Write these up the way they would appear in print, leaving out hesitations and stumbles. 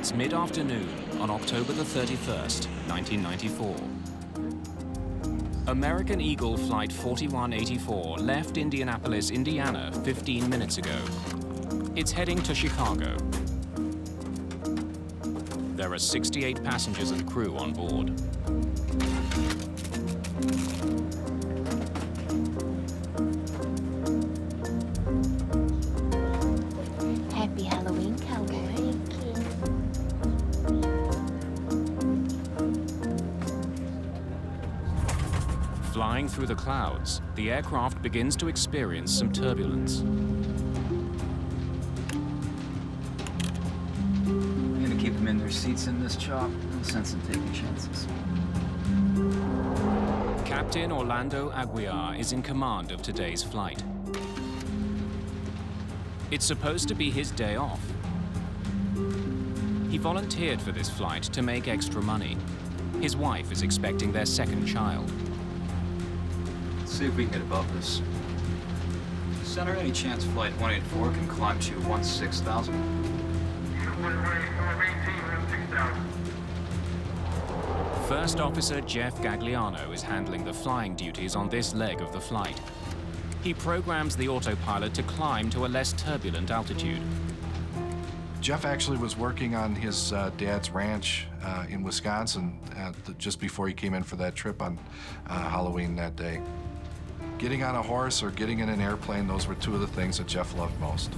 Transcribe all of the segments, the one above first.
It's mid-afternoon on October the 31st, 1994. American Eagle Flight 4184 left Indianapolis, Indiana 15 minutes ago. It's heading to Chicago. There are 68 passengers and crew on board. Happy Halloween, cowboy. Flying through the clouds, the aircraft begins to experience some turbulence. I'm gonna keep them in their seats in this chop. No sense in taking chances. Captain Orlando Aguiar is in command of today's flight. It's supposed to be his day off. He volunteered for this flight to make extra money. His wife is expecting their second child. Let's see if we can get above this. Center, any chance Flight 184 can climb to 16,000? First Officer Jeff Gagliano is handling the flying duties on this leg of the flight. He programs the autopilot to climb to a less turbulent altitude. Jeff actually was working on his dad's ranch in Wisconsin just before he came in for that trip on Halloween that day. Getting on a horse or getting in an airplane, those were two of the things that Jeff loved most.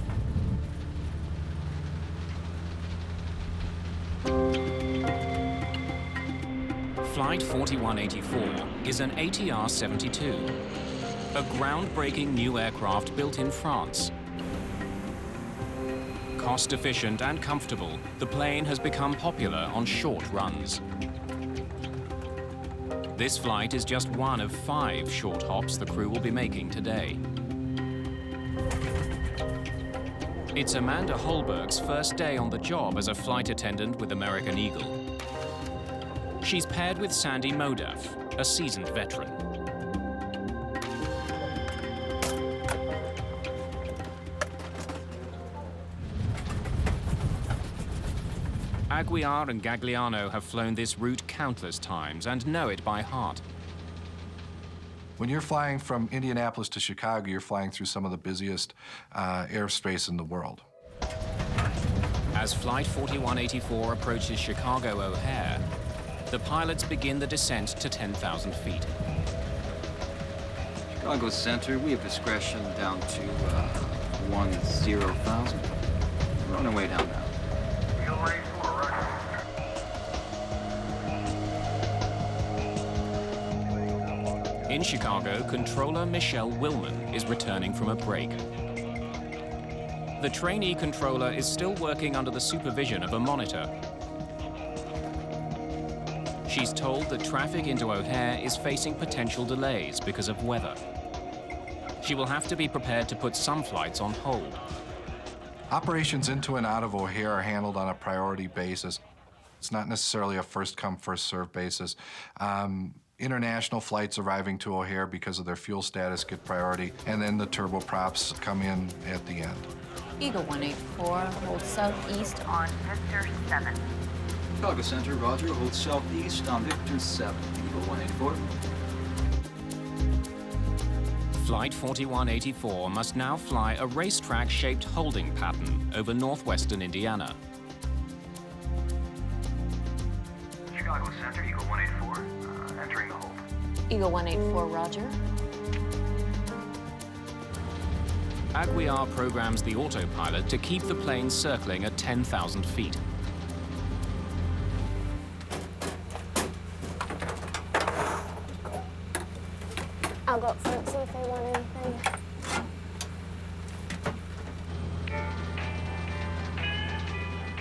Flight 4184 is an ATR-72, a groundbreaking new aircraft built in France. Cost-efficient and comfortable, the plane has become popular on short runs. This flight is just one of 5 short hops the crew will be making today. It's Amanda Holberg's first day on the job as a flight attendant with American Eagle. She's paired with Sandy Modaf, a seasoned veteran. Aguiar and Gagliano have flown this route countless times and know it by heart. When you're flying from Indianapolis to Chicago, you're flying through some of the busiest airspace in the world. As Flight 4184 approaches Chicago O'Hare, the pilots begin the descent to 10,000 feet. Chicago Center, we have discretion down to 10,000. We're on our way down now. In Chicago, controller Michelle Willman is returning from a break. The trainee controller is still working under the supervision of a monitor. She's told that traffic into O'Hare is facing potential delays because of weather. She will have to be prepared to put some flights on hold. Operations into and out of O'Hare are handled on a priority basis. It's not necessarily a first-come, first-served basis. International flights arriving to O'Hare because of their fuel status get priority, and then the turboprops come in at the end. Eagle 184, hold southeast on Victor 7. Chicago Center, roger, hold southeast on Victor 7, Eagle 184. Flight 4184 must now fly a racetrack-shaped holding pattern over northwestern Indiana. Chicago Center, Eagle 184, entering the hold. Eagle 184, roger. Aguiar programs the autopilot to keep the plane circling at 10,000 feet. I'll go up front, see if they want anything.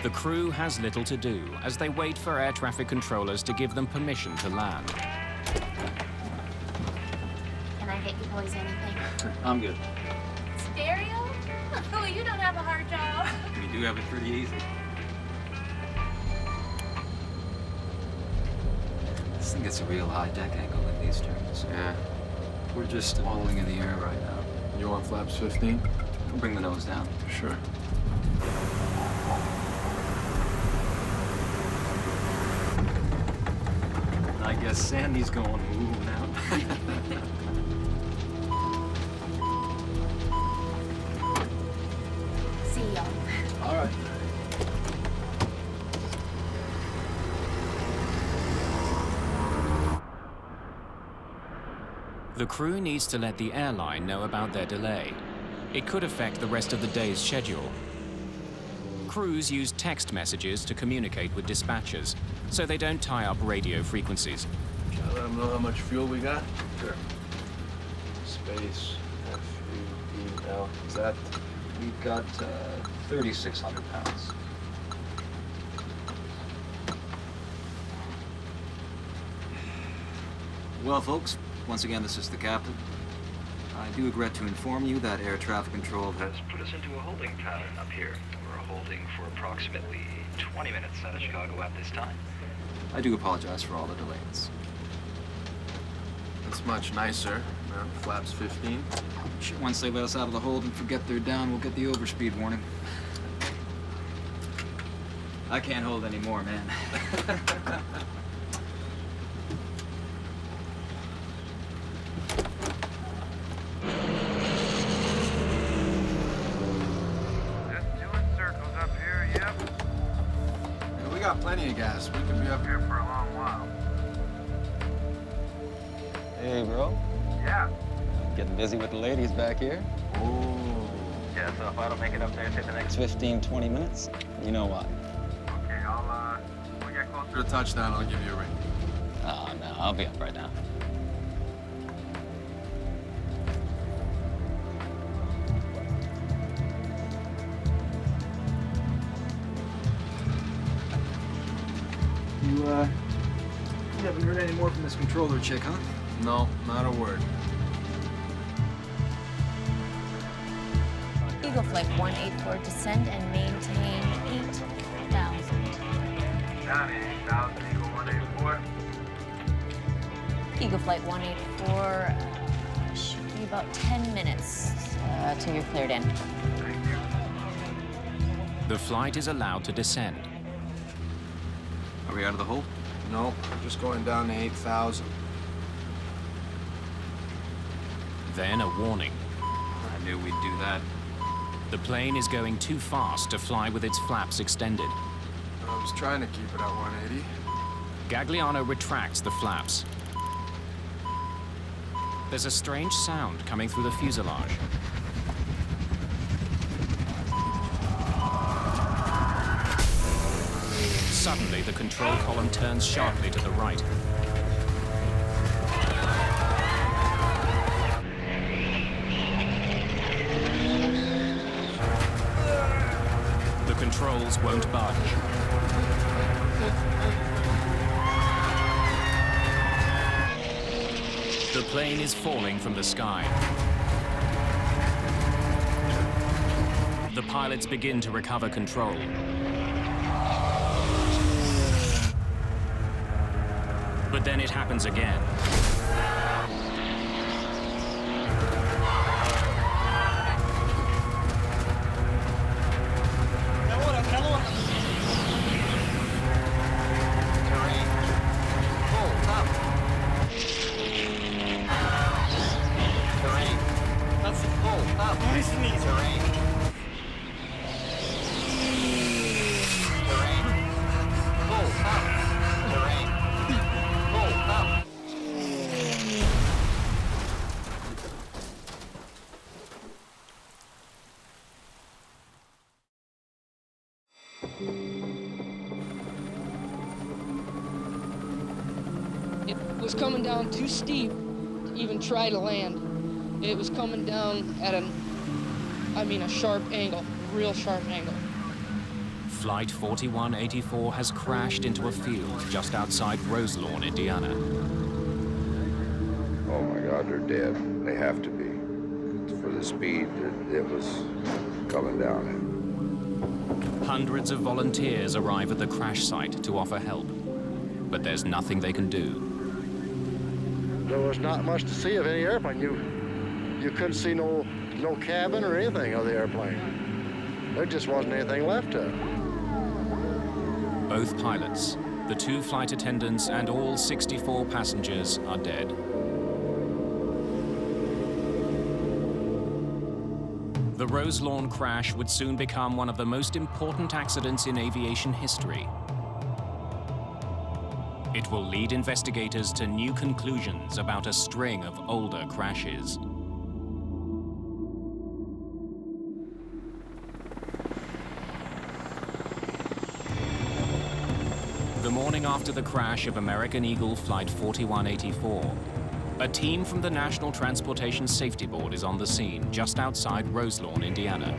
The crew has little to do as they wait for air traffic controllers to give them permission to land. Can I get you boys anything? I'm good. Stereo? Oh, you don't have a hard job. We do have it pretty easy. This thing gets a real high deck angle in these turns. Yeah. We're just falling in the air right now. You want flaps 15? We'll bring the nose down. Sure. Yeah, Sandy's going ooh now. See y'all. All right. The crew needs to let the airline know about their delay. It could affect the rest of the day's schedule. Crews use text messages to communicate with dispatchers, so they don't tie up radio frequencies. Shall I let them know how much fuel we got? Sure. Space, F-U-E-L, is that? We've got 3,600 pounds. Well, folks, once again, this is the captain. I do regret to inform you that air traffic control has Put us into a holding pattern up here. We're holding for approximately 20 minutes out of Chicago at this time. I do apologize for all the delays. That's much nicer. Flaps 15. Shit, once they let us out of the hold and forget they're down, we'll get the overspeed warning. I can't hold any more, man. Just doing circles up here, yep. Yeah, we got plenty of gas. We can be up here. Here for a long while. Hey, bro. Yeah. Getting busy with the ladies back here. Yeah, so if I don't make it up there, take the next... 15, 20 minutes. You know why? Okay, when we get closer For the touchdown, I'll give you a ring. Oh, no, I'll be up right now. You haven't heard any more from this controller chick, huh? No, not a word. Eagle Flight 184, descend and maintain 8,000. Johnny, 8,000, Eagle 184. Eagle Flight 184, should be about 10 minutes till you're cleared in. Thank you. The flight is allowed to descend. Are we out of the hole? No, we're just going down to 8,000. Then a warning. I knew we'd do that. The plane is going too fast to fly with its flaps extended. I was trying to keep it at 180. Gagliano retracts the flaps. There's a strange sound coming through the fuselage. Suddenly, the control column turns sharply to the right. The controls won't budge. The plane is falling from the sky. The pilots begin to recover control. But then it happens again. It was coming down too steep to even try to land. It was coming down at a sharp angle, real sharp angle. Flight 4184 has crashed into a field just outside Roselawn, Indiana. Oh my God, they're dead. They have to be. For the speed that it was coming down. Hundreds of volunteers arrive at the crash site to offer help, but there's nothing they can do. There was not much to see of any airplane. You couldn't see no cabin or anything of the airplane. There just wasn't anything left of it. Both pilots, The 2 flight attendants and all 64 passengers are dead. The Roselawn crash would soon become one of the most important accidents in aviation history. It will lead investigators to new conclusions about a string of older crashes. The morning after the crash of American Eagle Flight 4184, a team from the National Transportation Safety Board is on the scene just outside Roselawn, Indiana.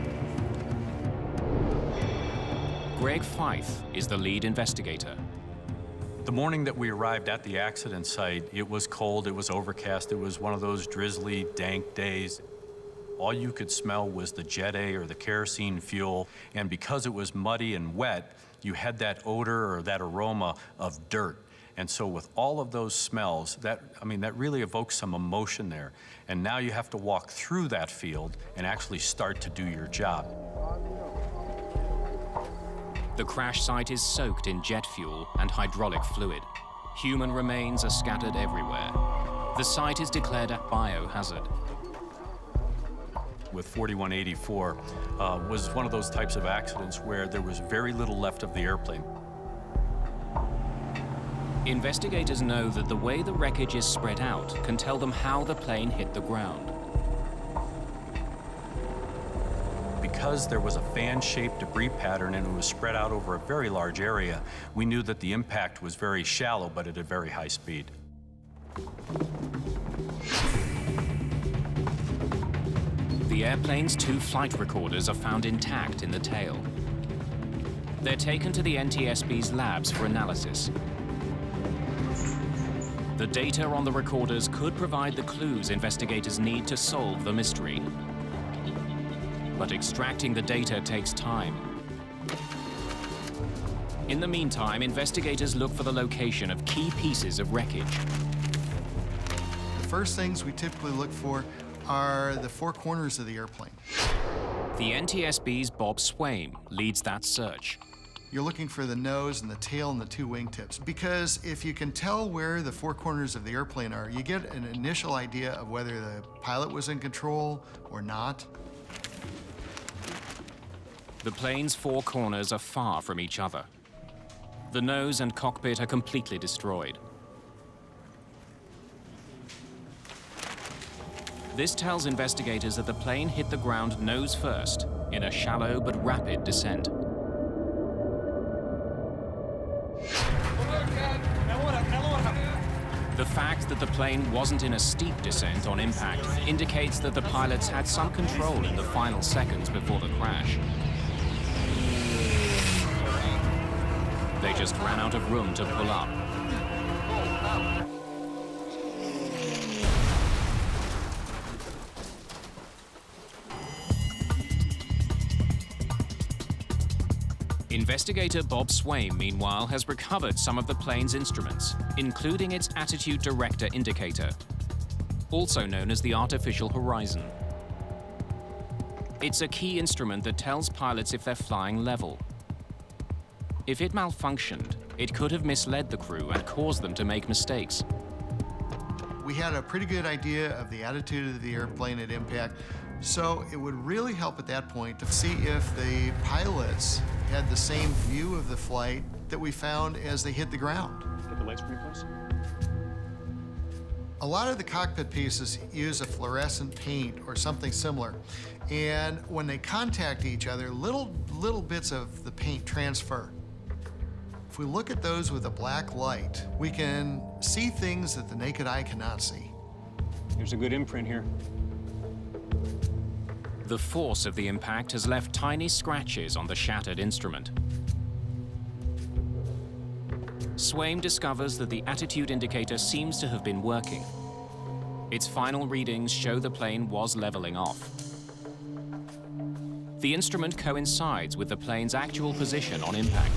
Greg Fife is the lead investigator. The morning that we arrived at the accident site, it was cold, it was overcast, it was one of those drizzly, dank days. All you could smell was the Jet A or the kerosene fuel, and because it was muddy and wet, you had that odor or that aroma of dirt. And so with all of those smells, that really evokes some emotion there. And now you have to walk through that field and actually start to do your job. The crash site is soaked in jet fuel and hydraulic fluid. Human remains are scattered everywhere. The site is declared a biohazard. With 4184 was one of those types of accidents where there was very little left of the airplane. Investigators know that the way the wreckage is spread out can tell them how the plane hit the ground. Because there was a fan-shaped debris pattern and it was spread out over a very large area, we knew that the impact was very shallow, but at a very high speed. The airplane's 2 flight recorders are found intact in the tail. They're taken to the NTSB's labs for analysis. The data on the recorders could provide the clues investigators need to solve the mystery. But extracting the data takes time. In the meantime, investigators look for the location of key pieces of wreckage. The first things we typically look for are the 4 corners of the airplane. The NTSB's Bob Swaim leads that search. You're looking for the nose and the tail and the 2 wingtips, because if you can tell where the 4 corners of the airplane are, you get an initial idea of whether the pilot was in control or not. The plane's 4 corners are far from each other. The nose and cockpit are completely destroyed. This tells investigators that the plane hit the ground nose first in a shallow but rapid descent. The fact that the plane wasn't in a steep descent on impact indicates that the pilots had some control in the final seconds before the crash. They just ran out of room to pull up. Investigator Bob Swaim, meanwhile, has recovered some of the plane's instruments, including its attitude director indicator, also known as the artificial horizon. It's a key instrument that tells pilots if they're flying level. If it malfunctioned, it could have misled the crew and caused them to make mistakes. We had a pretty good idea of the attitude of the airplane at impact, so it would really help at that point to see if the pilots had the same view of the flight that we found as they hit the ground. Get the lights pretty close. A lot of the cockpit pieces use a fluorescent paint or something similar, and when they contact each other, little bits of the paint transfer. If we look at those with a black light, we can see things that the naked eye cannot see. There's a good imprint here. The force of the impact has left tiny scratches on the shattered instrument. Swaim discovers that the attitude indicator seems to have been working. Its final readings show the plane was leveling off. The instrument coincides with the plane's actual position on impact.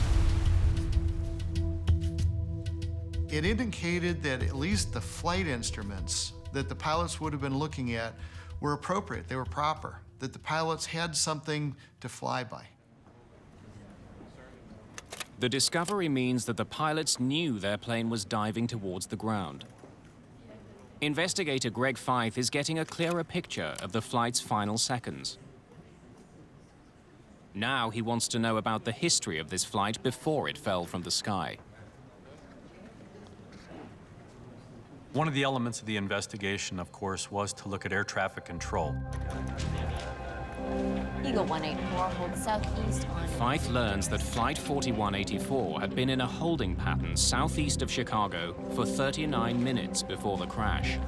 It indicated that at least the flight instruments that the pilots would have been looking at were appropriate, they were proper, that the pilots had something to fly by. The discovery means that the pilots knew their plane was diving towards the ground. Investigator Greg Fife is getting a clearer picture of the flight's final seconds. Now he wants to know about the history of this flight before it fell from the sky. One of the elements of the investigation, of course, was to look at air traffic control. Eagle 184 holds southeast on... Fife learns that Flight 4184 had been in a holding pattern southeast of Chicago for 39 minutes before the crash.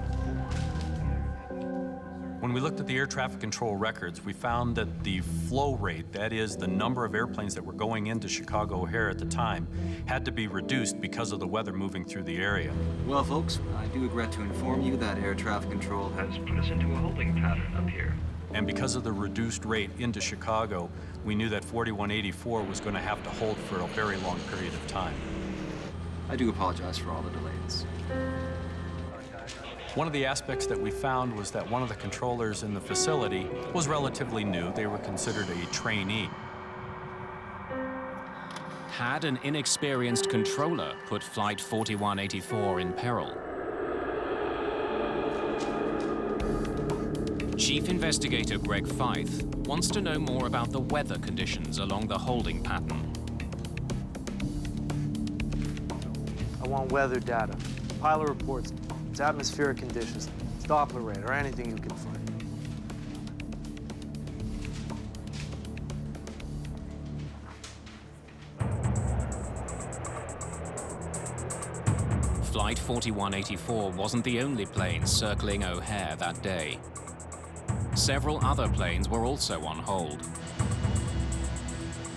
When we looked at the air traffic control records, we found that the flow rate, that is, the number of airplanes that were going into Chicago O'Hare at the time, had to be reduced because of the weather moving through the area. Well, folks, I do regret to inform you that air traffic control has Put us into a holding pattern up here. And because of the reduced rate into Chicago, we knew that 4184 was going to have to hold for a very long period of time. I do apologize for all the delays. One of the aspects that we found was that one of the controllers in the facility was relatively new. They were considered a trainee. Had an inexperienced controller put Flight 4184 in peril? Chief Investigator Greg Fife wants to know more about the weather conditions along the holding pattern. I want weather data, pilot reports, its atmospheric conditions, its Doppler rate, or anything you can find. Flight 4184 wasn't the only plane circling O'Hare that day. Several other planes were also on hold.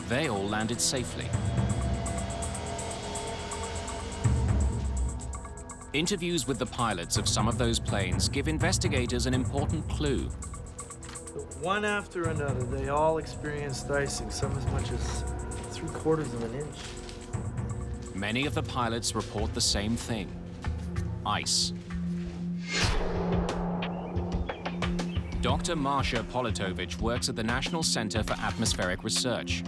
They all landed safely. Interviews with the pilots of some of those planes give investigators an important clue. One after another, they all experienced icing, some as much as 3/4 of an inch. Many of the pilots report the same thing: ice. Dr. Marsha Politovich works at the National Center for Atmospheric Research.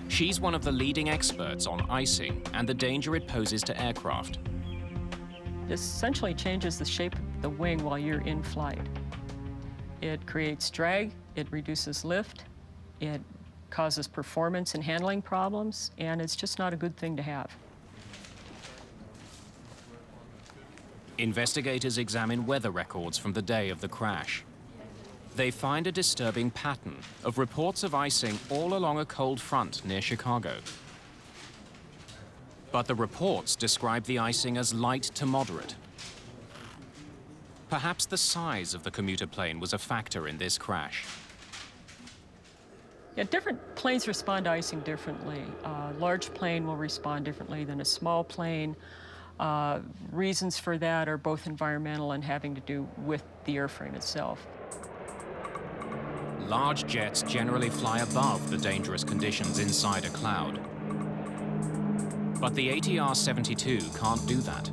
She's one of the leading experts on icing and the danger it poses to aircraft. This essentially changes the shape of the wing while you're in flight. It creates drag, it reduces lift, it causes performance and handling problems, and it's just not a good thing to have. Investigators examine weather records from the day of the crash. They find a disturbing pattern of reports of icing all along a cold front near Chicago. But the reports describe the icing as light to moderate. Perhaps the size of the commuter plane was a factor in this crash. Yeah, different planes respond to icing differently. A large plane will respond differently than a small plane. Reasons for that are both environmental and having to do with the airframe itself. Large jets generally fly above the dangerous conditions inside a cloud. But the ATR-72 can't do that.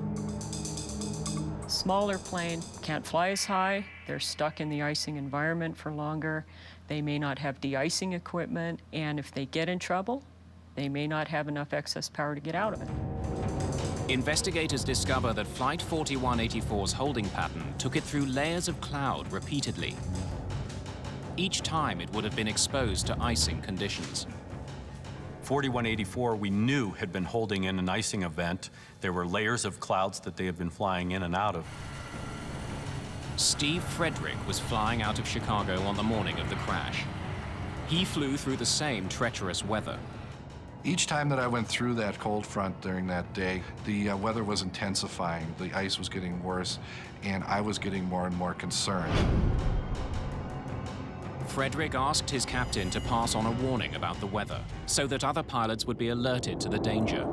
Smaller plane can't fly as high. They're stuck in the icing environment for longer. They may not have de-icing equipment, and if they get in trouble, they may not have enough excess power to get out of it. Investigators discover that Flight 4184's holding pattern took it through layers of cloud repeatedly. Each time it would have been exposed to icing conditions. 4184 we knew had been holding in an icing event. There were layers of clouds that they had been flying in and out of. Steve Frederick was flying out of Chicago on the morning of the crash. He flew through the same treacherous weather. Each time that I went through that cold front during that day, the weather was intensifying, the ice was getting worse, and I was getting more and more concerned. Frederick asked his captain to pass on a warning about the weather so that other pilots would be alerted to the danger.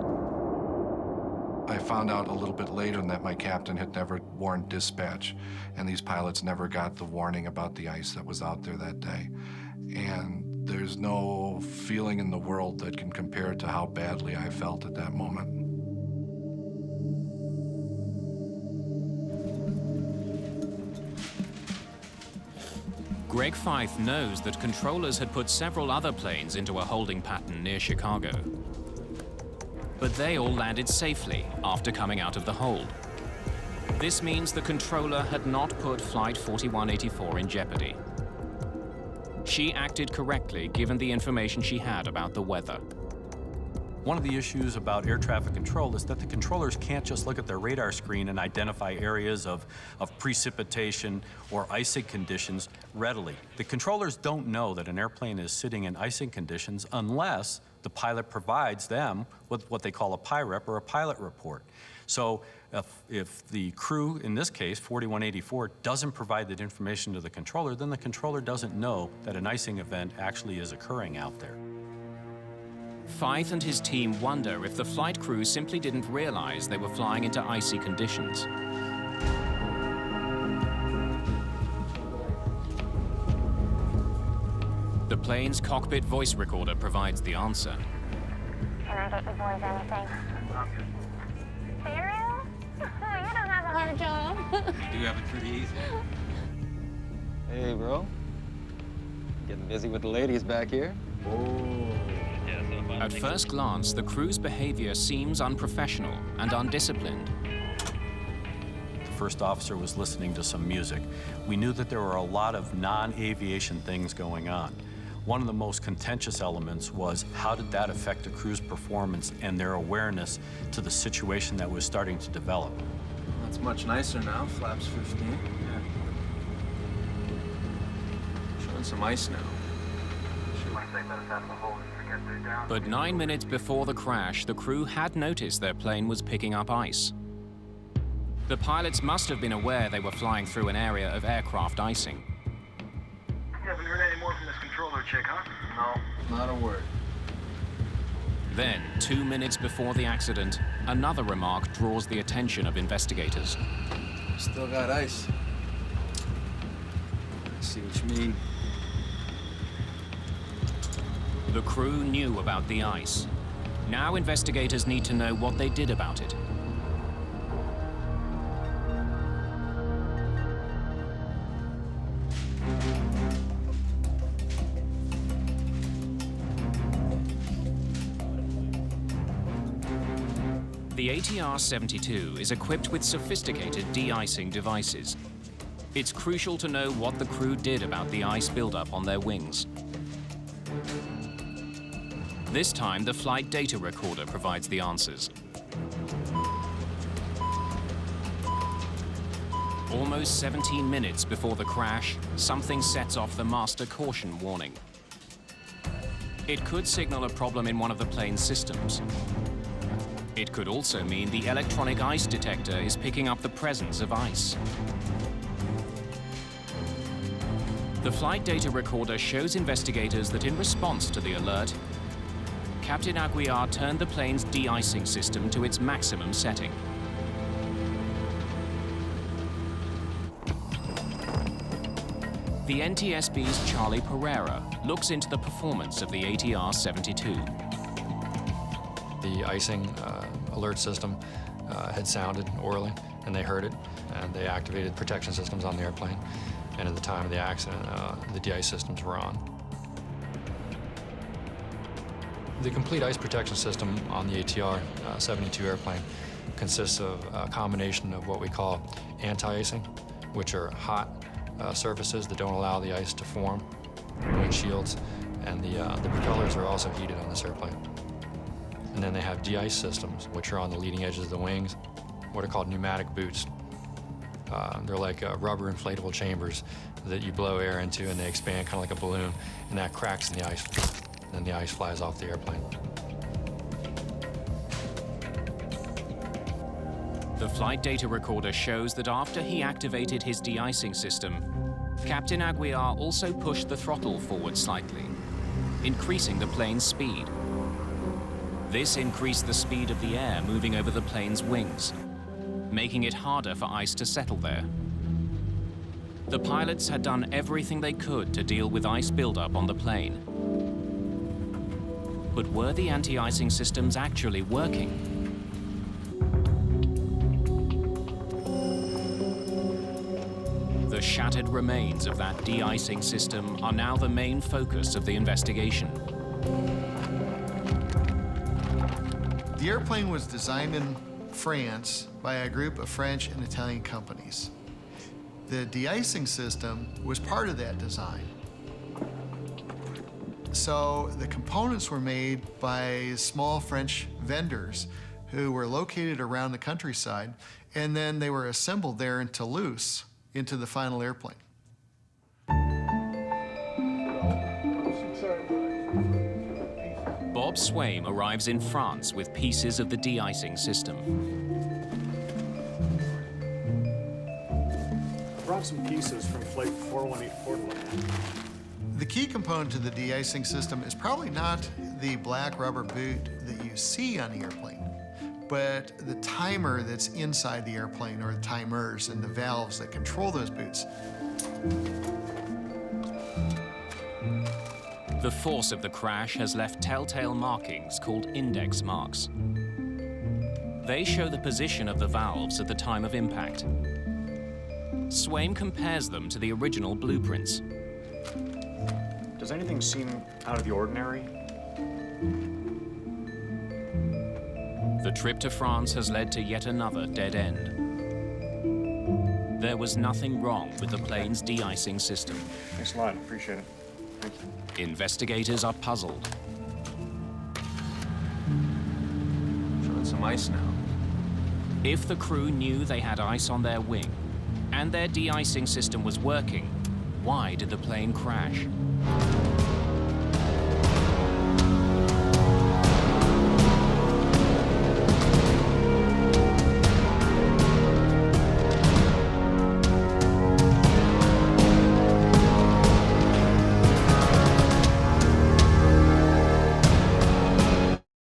I found out a little bit later that my captain had never warned dispatch, and these pilots never got the warning about the ice that was out there that day. And there's no feeling in the world that can compare to how badly I felt at that moment. Greg Feith knows that controllers had put several other planes into a holding pattern near Chicago. But they all landed safely after coming out of the hold. This means the controller had not put Flight 4184 in jeopardy. She acted correctly given the information she had about the weather. One of the issues about air traffic control is that the controllers can't just look at their radar screen and identify areas of precipitation or icing conditions readily. The controllers don't know that an airplane is sitting in icing conditions unless the pilot provides them with what they call a PIREP or a pilot report. So if the crew, in this case, 4184, doesn't provide that information to the controller, then the controller doesn't know that an icing event actually is occurring out there. Feith and his team wonder if the flight crew simply didn't realize they were flying into icy conditions. The plane's cockpit voice recorder provides the answer. Can I get you boys anything? Cereal? You don't have a hard job. You do have it pretty easy. Hey, bro. Getting busy with the ladies back here? At first glance, the crew's behavior seems unprofessional and undisciplined. The first officer was listening to some music. We knew that there were a lot of non-aviation things going on. One of the most contentious elements was how did that affect the crew's performance and their awareness to the situation that was starting to develop. That's much nicer now, flaps 15. Yeah. Showing some ice now. But 9 minutes before the crash, the crew had noticed their plane was picking up ice. The pilots must have been aware they were flying through an area of aircraft icing. You haven't heard any more from this controller chick, huh? No, not a word. Then, 2 minutes before the accident, another remark draws the attention of investigators. Still got ice. I see what you mean. The crew knew about the ice. Now investigators need to know what they did about it. The ATR-72 is equipped with sophisticated de-icing devices. It's crucial to know what the crew did about the ice buildup on their wings. This time, the flight data recorder provides the answers. Almost 17 minutes before the crash, something sets off the master caution warning. It could signal a problem in one of the plane's systems. It could also mean the electronic ice detector is picking up the presence of ice. The flight data recorder shows investigators that in response to the alert, Captain Aguiar turned the plane's de-icing system to its maximum setting. The NTSB's Charlie Pereira looks into the performance of the ATR-72. The icing alert system had sounded orally, and they heard it, and they activated protection systems on the airplane. And at the time of the accident, the de-ice systems were on. The complete ice protection system on the ATR-72 airplane consists of a combination of what we call anti-icing, which are hot surfaces that don't allow the ice to form, windshields, and the propellers are also heated on this airplane. And then they have de-ice systems, which are on the leading edges of the wings, what are called pneumatic boots. They're like rubber inflatable chambers that you blow air into and they expand kind of like a balloon, and that cracks in the ice. Then the ice flies off the airplane. The flight data recorder shows that after he activated his de-icing system, Captain Aguiar also pushed the throttle forward slightly, increasing the plane's speed. This increased the speed of the air moving over the plane's wings, making it harder for ice to settle there. The pilots had done everything they could to deal with ice buildup on the plane. But were the anti-icing systems actually working? The shattered remains of that de-icing system are now the main focus of the investigation. The airplane was designed in France by a group of French and Italian companies. The de-icing system was part of that design. So the components were made by small French vendors who were located around the countryside, and then they were assembled there in Toulouse into the final airplane. Bob Swaim arrives in France with pieces of the de-icing system. I brought some pieces from Flight 4184 to look at. The key component to the de-icing system is probably not the black rubber boot that you see on the airplane, but the timer that's inside the airplane, or the timers and the valves that control those boots. The force of the crash has left telltale markings called index marks. They show the position of the valves at the time of impact. Swaim compares them to the original blueprints. Does anything seem out of the ordinary? The trip to France has led to yet another dead end. There was nothing wrong with the plane's de-icing system. Thanks a lot, appreciate it. Thank you. Investigators are puzzled. Showing some ice now. If the crew knew they had ice on their wing and their de-icing system was working, why did the plane crash?